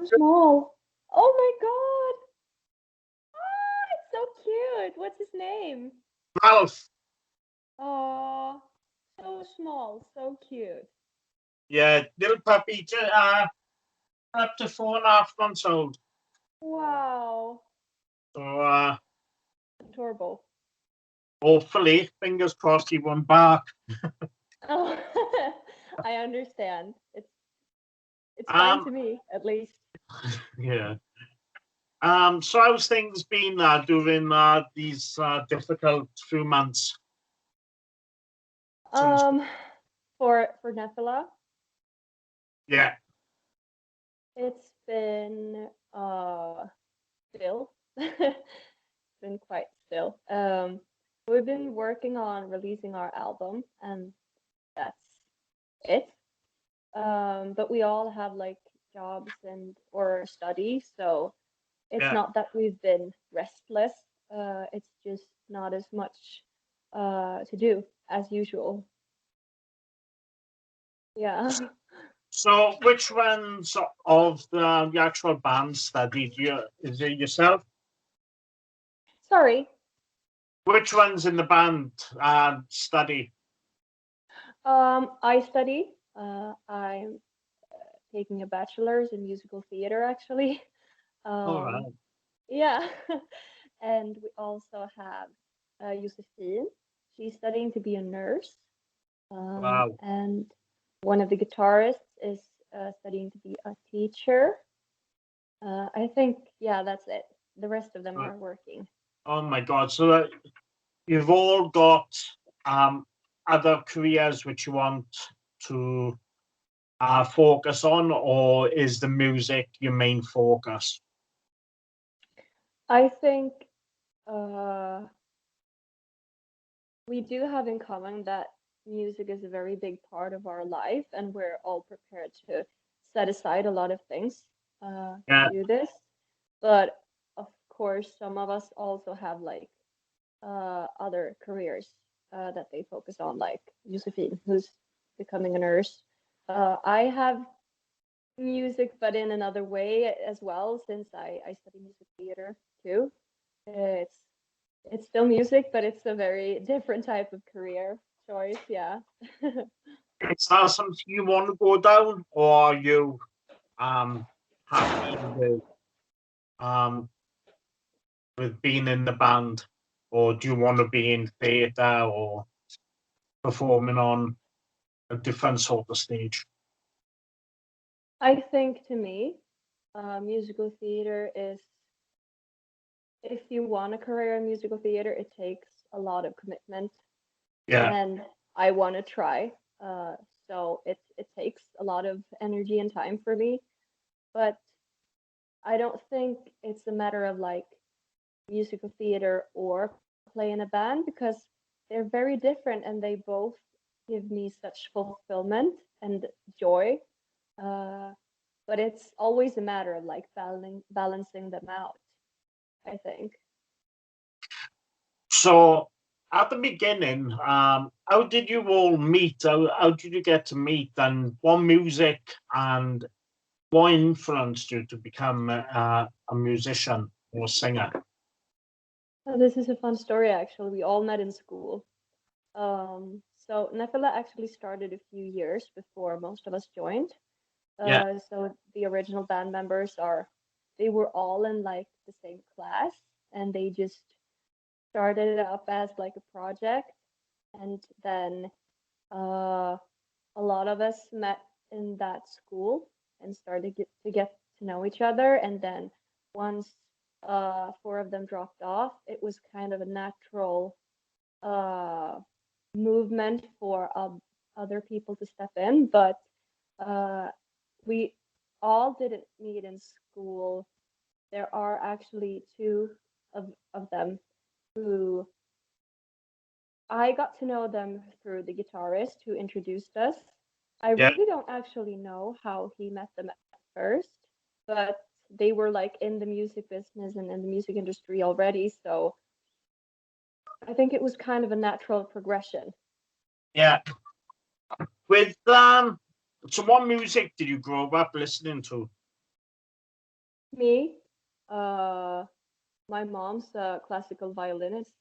so small. Oh my God. Ah, it's so cute. What's his name? Ralph. Oh, so small, so cute. Yeah, little puppy, up to 4.5 months old. Wow. So Adorable. hopefully, fingers crossed, he won't bark. Oh, I understand. It's fine Um, to me, at least. yeah. So how's things been during these difficult few months since? Um, for NEPHILA, Yeah, it's been still. It's been quite still. We've been working on releasing our album, and that's it. But we all have like jobs and or study, so it's yeah. not that we've been restless. It's just not as much to do as usual. Yeah. So which ones of the actual band studied you? Is it yourself? Sorry. Which ones in the band study? I study. I'm taking a bachelor's in musical theater, actually. All Um, right. yeah. And we also have Josephine. She's studying to be a nurse. Wow. And one of the guitarists is studying to be a teacher. I think, yeah, that's it. The rest of them Uh, are working. Oh my God. So you've all got um, other careers which you want to focus on, or is the music your main focus? I think uh, we do have in common that music is a very big part of our life, and we're all prepared to set aside a lot of things to Yeah, do this. But of course, some of us also have like other careers that they focus on, like Josephine, who's becoming a nurse. I have music, but in another way as well, since I study music theater too. It's it's still music, but it's a very different type of career choice. Yeah. is that something you want to go down, or are you um, happy um, with being in the band, or do you want to be in theatre or performing on a different sort of stage? I think to me, musical theater is, if you want a career in musical theater, it takes a lot of commitment, Yeah. and I want to try. Uh, so it takes a lot of energy and time for me, but I don't think it's a matter of like musical theater or play in a band, because they're very different and they both give me such fulfillment and joy. Uh, but it's always a matter of like balancing them out, I think. So at the beginning, how did you all meet? How did you get to meet? And what music and what influenced you to become a musician or singer? This is a fun story actually. We all met in school. So Nefila actually started a few years before most of us joined. Yeah, So the original band members they were all in like the same class, and they just started it up as like a project. And then uh, a lot of us met in that school and started to get to know each other. And then once four of them dropped off, it was kind of a natural uh, movement for other people to step in. But uh, we all didn't meet in school. There are actually two of them who I got to know them through the guitarist who introduced us. I yeah. really don't actually know how he met them at first, but they were like in the music business and in the music industry already. So I think it was kind of a natural progression. Yeah. With so what music did you grow up listening to? Me, my mom's a classical violinist.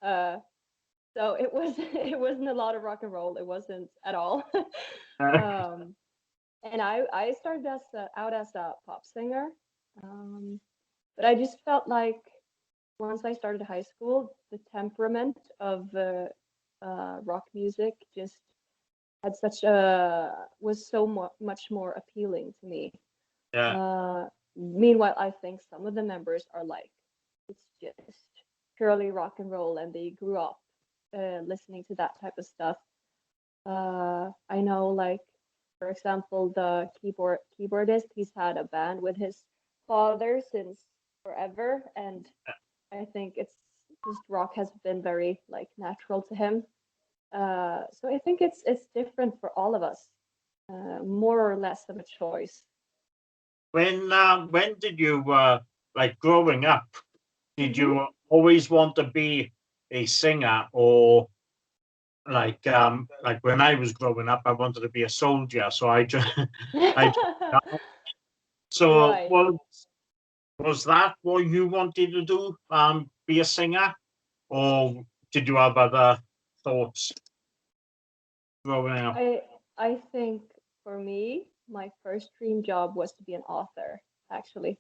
Uh, so it was it wasn't a lot of rock and roll. It wasn't at all. Uh, um, and I started out as a pop singer. Um, but I just felt like once I started high school, the temperament of rock music just had such a was so much more appealing to me. yeah, Meanwhile, I think some of the members are like, it's just purely rock and roll, and they grew up listening to that type of stuff. I know, like, for example, the keyboardist, he's had a band with his father since forever, and I think it's just rock has been very like natural to him. So I think it's different for all of us, more or less of a choice. when did you like growing up? Did Hmm. you always want to be a singer, or like when I was growing up, I wanted to be a soldier, so I just I so Right. was that what you wanted to do? Be a singer, or did you have other thoughts growing up? I I think for me, my first dream job was to be an author, actually.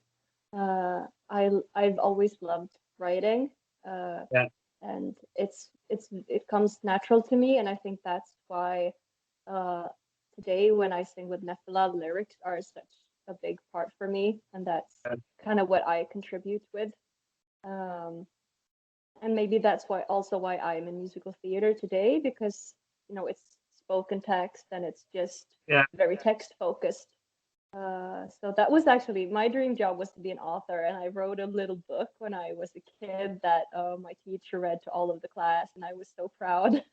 I've always loved writing, uh, Yeah, and it comes natural to me, and I think that's why uh, today when I sing with NEPHILA, lyrics are such a big part for me, and that's yeah. kind of what I contribute with. Um, and maybe that's why also why I'm in musical theater today, because it's spoken text and it's just Yeah. very text focused. So that was actually my dream job, was to be an author, and I wrote a little book when I was a kid that my teacher read to all of the class, and I was so proud.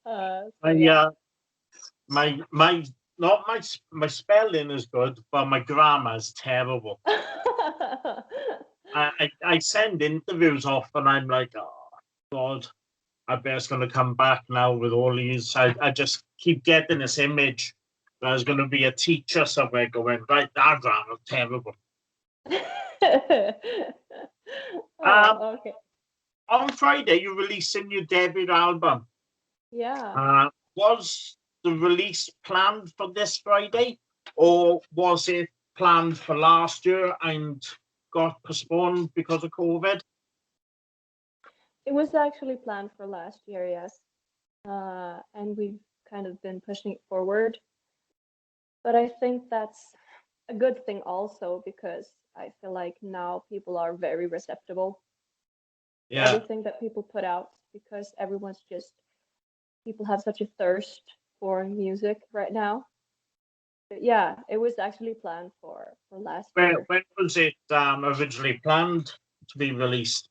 So My yeah. my not my spelling is good, but my grammar is terrible. I send interviews off, and I'm like, oh God, I bet it's going to come back now with all these. I just keep getting this image. There's going to be a teacher somewhere going, right, that grammar's terrible. Um, Oh, okay. on Friday, you're releasing your debut album. Yeah. Was the release planned for this Friday, or was it planned for last year and got postponed because of COVID? It was actually planned for last year, yes. And we've kind of been pushing it forward. But I think that's a good thing also, because I feel like now people are very receptive to Yeah. everything that people put out, because everyone's just people have such a thirst for music right now. But yeah, it was actually planned for last year. When was it originally planned to be released?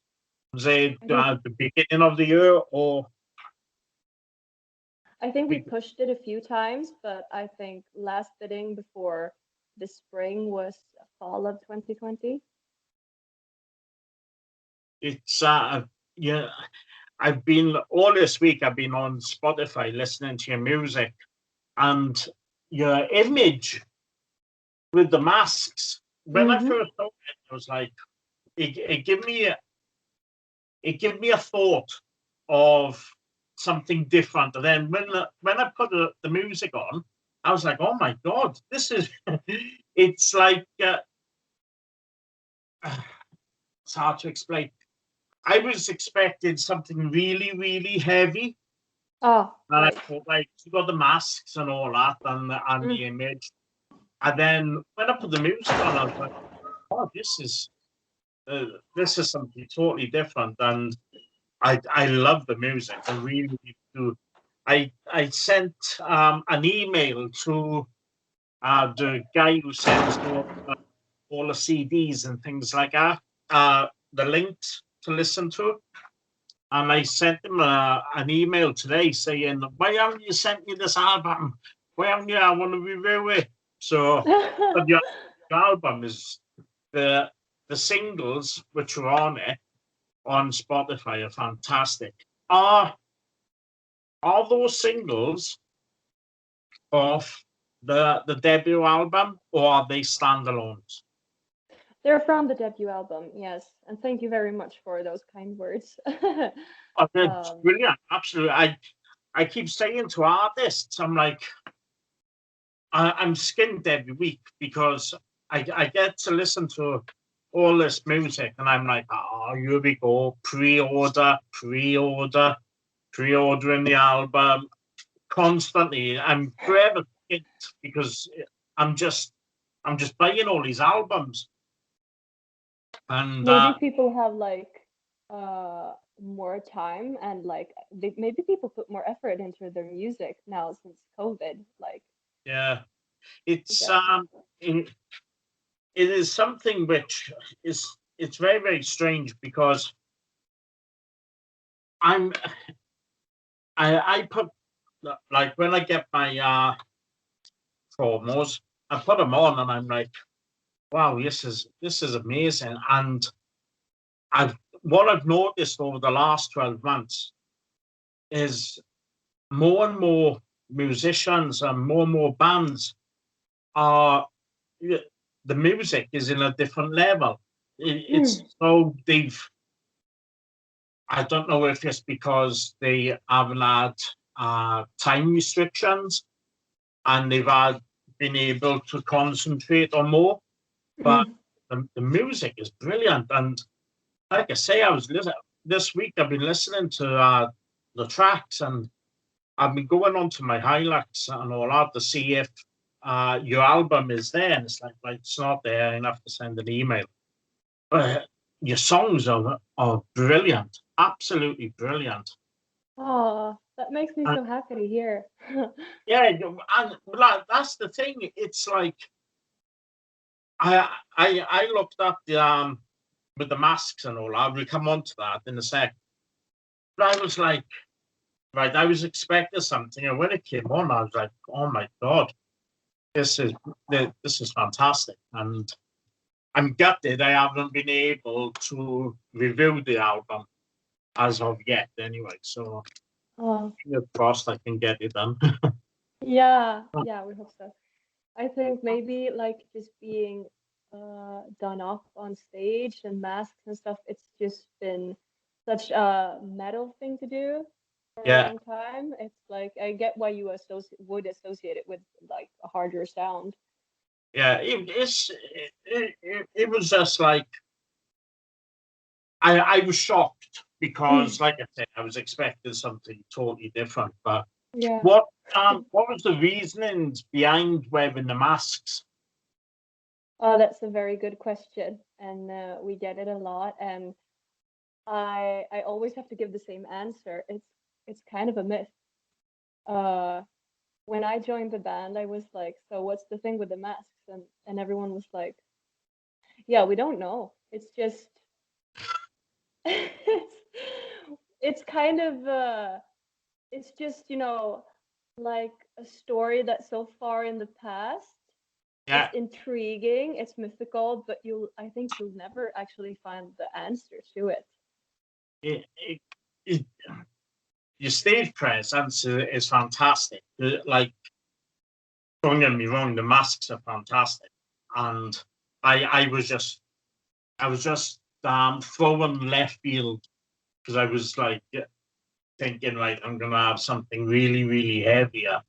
Was it I think the beginning of the year, or I think we be- pushed it a few times, but I think last bidding before the spring was fall of 2020. it's yeah? I've been all this week. I've been on Spotify listening to your music, and your image with the masks. When I Mm-hmm. first saw it, I was like, it gave me a thought of something different. And then when I put the music on, I was like, oh my God, this is, it's like, it's hard to explain. I was expecting something really, really heavy. Oh, And I right. thought, like, you got the masks and all that, and Mm. the image. And then when I put the music on, I was like, oh, this is something totally different. And I love the music. I really do. I sent an email to the guy who sends all the CDs and things like that, the links to listen to. And I sent him an email today saying, why haven't you sent me this album? Why haven't you? I want to review it. So, but the album is the the singles which are on it on Spotify are fantastic. Are those singles off the debut album, or are they standalones? They're from the debut album, yes. And thank you very much for those kind words. Oh, they're um, brilliant, absolutely. I keep saying to artists, I'm like, I'm skinned every week because I get to listen to all this music and I'm like, oh, here we go, pre-ordering the album constantly. I'm forever skinned because I'm just I'm just buying all these albums and maybe people have like more time and like maybe people put more effort into their music now since COVID. Like, yeah, I it's guess. it, it is something which is it's very very strange because I'm I put like when I get my promos, I put them on and I'm like, wow, this is amazing. And I've what I've noticed over the last 12 months is more and more musicians and more bands are the music is in a different level. It's so they've I don't know if it's because they haven't had time restrictions and they've had been able to concentrate on more. But the music is brilliant, and like I say, I was listening this week. I've been listening to the tracks, and I've been going on to my highlights and all that to see if your album is there. And it's like, right, it's not there. I have to send an email. But your songs are brilliant, absolutely brilliant. Oh, that makes me And so happy to hear. yeah, and that's the thing. It's like I looked at the with the masks and all. I will come on to that in a sec. But I was like, right, I was expecting something, and when it came on, I was like, oh my god, this is this is fantastic, and I'm gutted I haven't been able to review the album as of yet, anyway. So Oh, fingers crossed I can get it done. yeah, yeah, we hope so. I think maybe like just being done up on stage and masks and stuff, it's just been such a metal thing to do for a Yeah, long time. It's like I get why you would associate it with like a harder sound. yeah, it was just like I was shocked because, like I said, I was expecting something totally different. But Yeah. what what was the reasonings behind wearing the masks? Oh, that's a very good question, and we get it a lot. And I always have to give the same answer. It's kind of a myth. Uh, when I joined the band, I was like, "So what's the thing with the masks?" And everyone was like, "Yeah, we don't know. It's just it's it's kind of it's just, like a story that's so far in the past. It's Yeah, intriguing, it's mythical, but I think you'll never actually find the answer to it." it, it, it, your stage presence is fantastic. Like, don't get me wrong, the masks are fantastic, and I was just throwing left field because I was like thinking, right, I'm gonna have something really really heavier,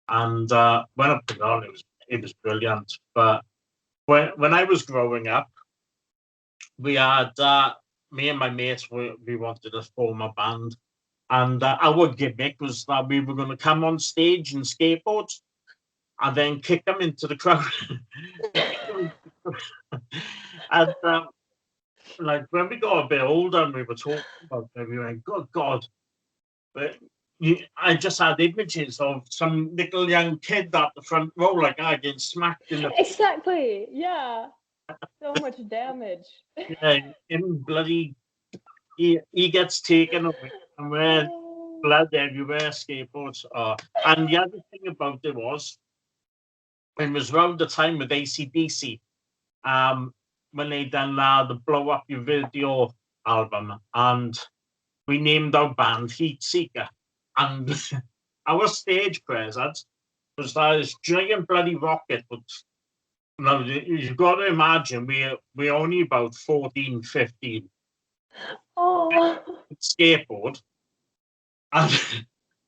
and when I put it on, it was brilliant. But when I was growing up, we had me and my mates we wanted to form a band, and our gimmick was that we were going to come on stage and skateboards and then kick them into the crowd. And like when we got a bit older and we were talking about it, we went, "Good God!" But I just had images of some little young kid at the front row, like I getting smacked in the Exactly. Yeah. So much damage. in bloody. He gets taken away and we're blood everywhere, skateboards are. And the other thing about it was around the time with AC/DC, when they done the Blow Up Your Video album, and we named our band Heat Seeker. And our stage presence was that this giant bloody rocket No, you've got to imagine we're only about 14, 15. Oh. Skateboard, and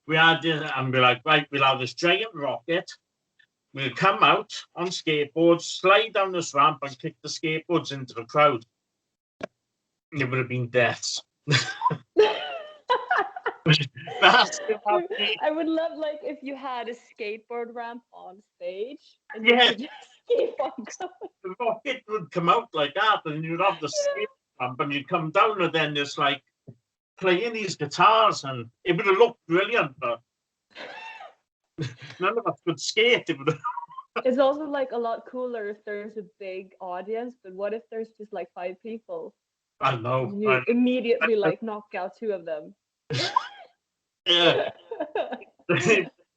we had it, and we're like, right, we'll have this giant rocket. We'll come out on skateboards, slide down this ramp, and kick the skateboards into the crowd. It would have been deaths. That's I would love like if you had a skateboard ramp on stage and you yeah. could just keep on going. The rocket would come out like that, and you'd have the skate ramp, and you'd come down, and then it's like playing these guitars, and it would have looked brilliant, but none of us could skate. It would have, It's also like a lot cooler if there's a big audience, but what if there's just like 5 people? I know. You immediately like knock out 2 of them. Yeah.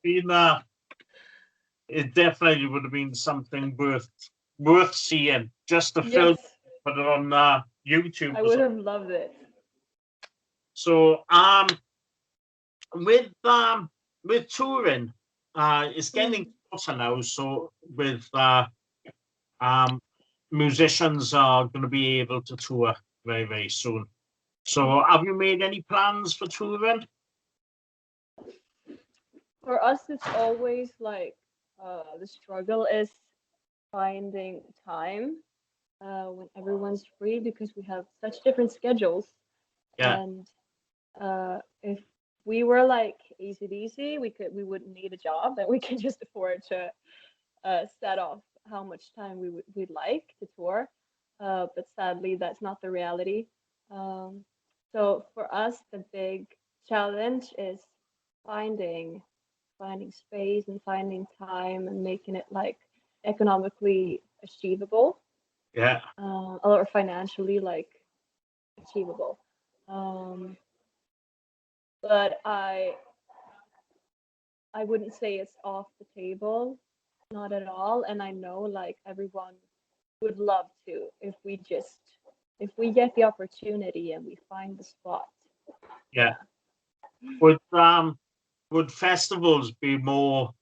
Been, it definitely would have been something worth seeing. Just to film, Yes, put it on YouTube. I would have loved it. So with touring, it's getting closer now. So with musicians are going to be able to tour very, very soon. So have you made any plans for touring? For us, it's always like the struggle is finding time when everyone's free because we have such different schedules. Yeah. And if we were like easy, we wouldn't need a job and we can just afford to set off how much time we'd like to tour. But sadly, that's not the reality. So for us, the big challenge is finding space and finding time and making it like economically achievable. Yeah. Or financially like achievable. But I wouldn't say it's off the table, not at all. And I know like everyone would love to if we get the opportunity and we find the spot. Yeah. Would festivals be more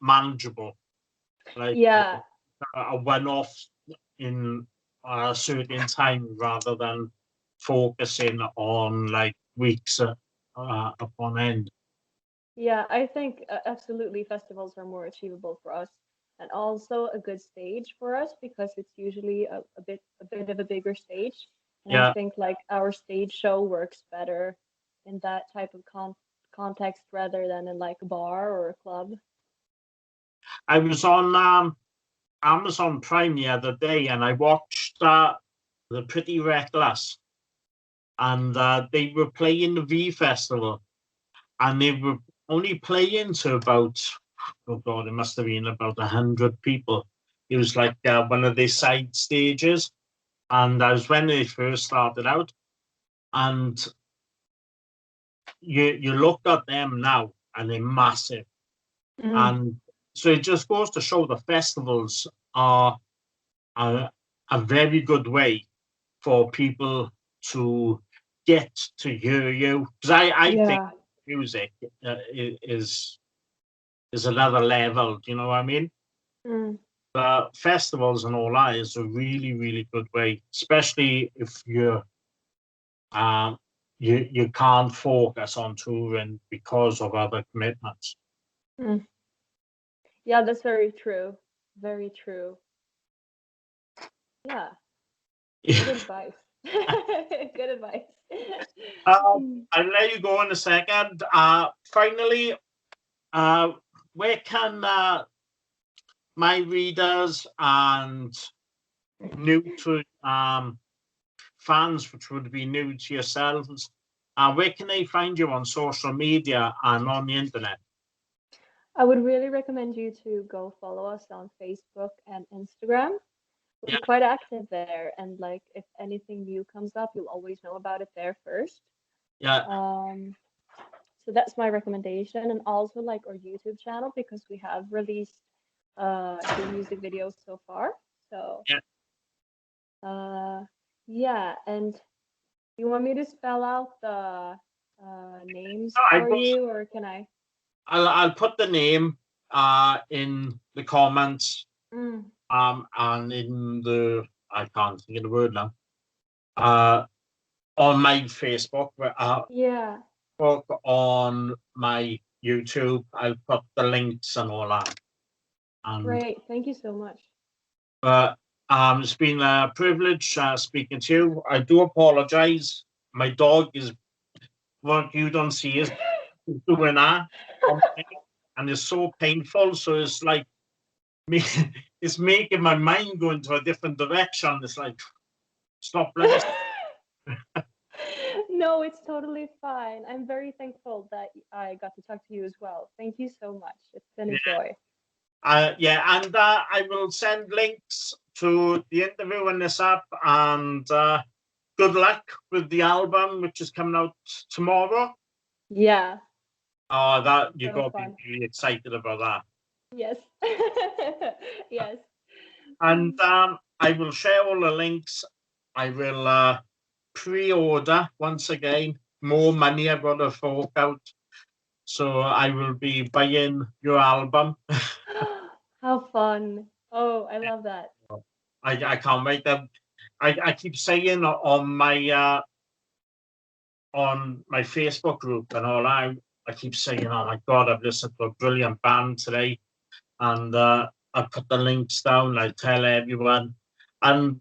manageable, like Yeah, a one-off in a certain time rather than focusing on like weeks upon end? yeah, I think absolutely festivals are more achievable for us and also a good stage for us because it's usually a bit of a bigger stage. And I Yeah, think like our stage show works better in that type of context rather than in like a bar or a club. I was on Amazon Prime the other day, and I watched the Pretty Reckless, and they were playing the V Festival, and they were only playing to about, oh god, it must have been about 100 people. It was like one of their side stages, and I was when they first started out, and you look at them now, and they're massive, and so it just goes to show the festivals are a very good way for people to get to hear you, because I think Yeah. music is another level. Do you know what I mean? Mm. Festivals and all that is a really, really good way, especially if you can't focus on touring because of other commitments. Mm. Yeah, that's very true. Very true. Yeah, good advice. Good advice. Mm. I'll let you go in a second. Finally, where can my readers and new to fans, which would be new to yourselves, where can they find you on social media and on the internet? I would really recommend you to go follow us on Facebook and Instagram. Yeah, We're quite active there, and like if anything new comes up, you'll always know about it there first. yeah, So that's my recommendation, and also like our YouTube channel because we have released 2 music videos so far. So yeah. yeah, and you want me to spell out the names I for you, or can I? I'll put the name in the comments, And in the, I can't think of the word now, on my Facebook, Yeah. on my YouTube, I'll put the links and all that. And Great. Thank you so much. it's been a privilege speaking to you. I do apologize. My dog is, what you don't see is doing that, and it's so painful. So it's like me, it's making my mind go into a different direction. It's like, stop bloody. No, it's totally fine. I'm very thankful that I got to talk to you as well. Thank you so much. It's been a joy. Yeah, and I will send links to the interview in this app, and good luck with the album, which is coming out tomorrow. Yeah. Oh, that you So got to fun. be really excited about that. Yes. Yes. And I will share all the links. I will pre-order once again. More money I've got to fork out. So I will be buying your album. How fun. Oh, I love that. I can't wait. I keep saying on my Facebook group and all, I keep saying, oh my God, I've listened to a brilliant band today. And I put the links down, I tell everyone. And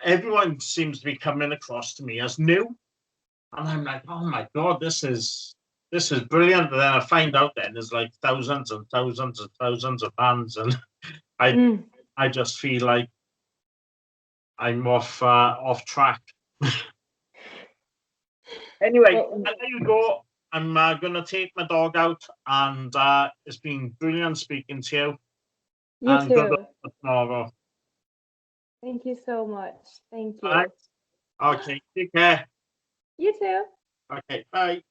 everyone seems to be coming across to me as new. And I'm like, oh my God, this is brilliant. And then I find out that there's like thousands and thousands and thousands of bands. And I just feel like I'm off track. Anyway, Well, I'll let you go. I'm going to take my dog out, and it's been brilliant speaking to you. you And good too. luck for tomorrow. Thank you so much. Thank All right. you. Okay. Take care. You too. Okay. Bye.